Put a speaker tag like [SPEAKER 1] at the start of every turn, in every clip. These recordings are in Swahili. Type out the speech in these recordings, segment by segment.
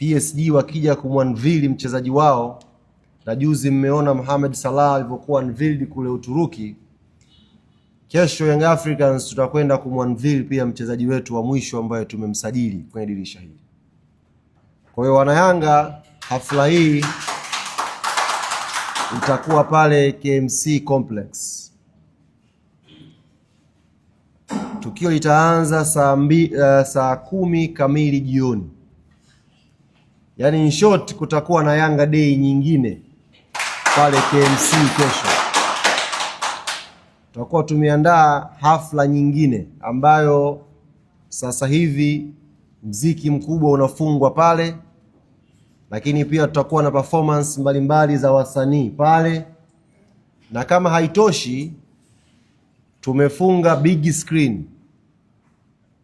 [SPEAKER 1] PSG wakija kumwanvili mchezaji wao, na juzi mmeona Mohamed Salah alivyokuwa unveiled kule Uturuki. Kesho Young Africans tutakwenda kumwanvili pia mchezaji wetu wa mwisho ambaye tumemsajili kwenye dirisha hili. Kwa hiyo wana Yanga, hafla hii itakuwa pale KMC Complex. Tukio litaanza saa 10 kamili jioni. Yaani in short, kutakuwa na Yanga Day nyingine pale KMC kesho. Tutakuwa tumeandaa hafla nyingine ambayo sasa hivi mziki mkubwa unafungwa pale, lakini pia tutakuwa na performance mbalimbali za wasanii pale, na kama haitoshi tumefunga big screen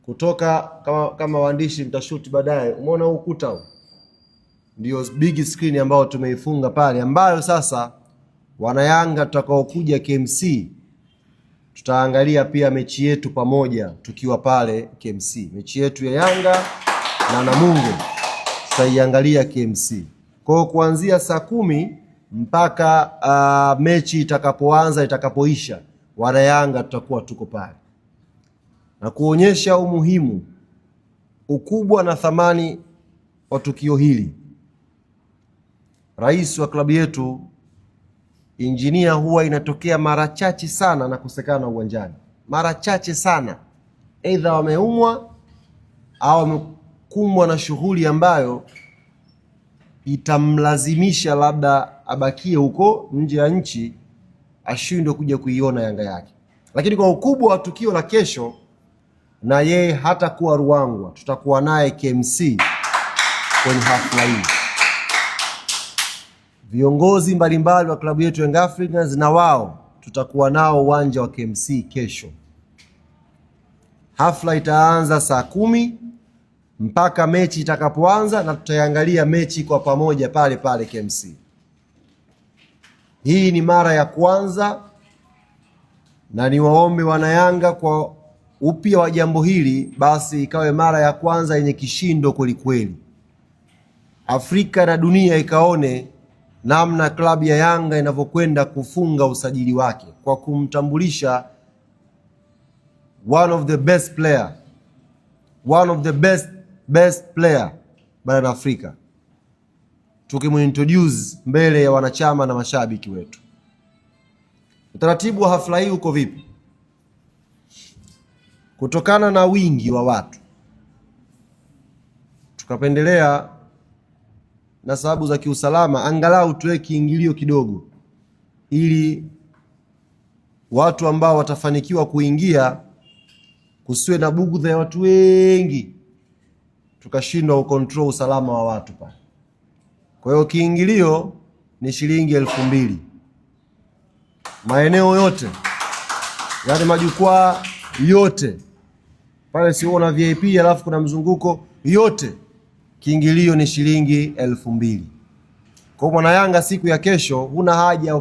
[SPEAKER 1] kutoka kama waandishi mtashuti baadaye. Umeona huu ukuta huu? Ndio big screen ambayo tumeifunga pale, ambayo sasa wana Yanga tutakaokuja KMC tutaangalia pia mechi yetu pamoja tukiwa pale KMC. Mechi yetu ya Yanga na Namungo tutaiangalia KMC. Kwa hiyo kuanzia saa 10 mpaka mechi itakapoisha, wana Yanga tutakuwa tuko pale. Na kuonyesha umuhimu, ukubwa na thamani wa tukio hili, rais wa klabu yetu Injinia huwa inatokea mara chache sana na kusekana uwanjani. Mara chache sana. Aidha wameumwa au wamekumbwa na shughuli ambayo itamlazimisha labda abakie huko nje ya nchi, ashindwe kuja kuiona Yanga yake. Lakini kwa ukubwa wa tukio la kesho, na yeye hata kuwa Ruangwa, tutakuwa naye KMC kwenye hafla hii. Viongozi mbalimbali wa klabu yetu Young Africans na wao tutakuwa nao uwanja wa KMC kesho. Hafla itaanza saa 10 mpaka mechi itakapoanza, na tutaiangalia mechi kwa pamoja pale pale KMC. Hii ni mara ya kwanza, na niwaombe wana Yanga kwa upya wa jambo hili, basi ikawe mara ya kwanza yenye kishindo kwelikweli. Afrika na dunia ikaone namna klabu ya Yanga inavyokwenda kufunga usajili wake kwa kumtambulisha one of the best player barani Afrika, tukimuintroduce mbele ya wanachama na mashabiki wetu. Utaratibu wa hafla hii uko vipi? Kutokana na wingi wa watu, tukapendelea na sababu za kiusalama angalau tuwe kiingilio kidogo, ili watu ambao watafanikiwa kuingia kusiwe na bugudha ya watu wengi, tukashindwa kucontrol usalama wa watu pale. Kwa hiyo kiingilio ni shilingi 2000. Maeneo yote, yaani majukwaa yote pale, sio na VIP alafu kuna mzunguko, yote kiingilio ni shilingi 2000. Kwa mwana Yanga siku ya kesho huna haja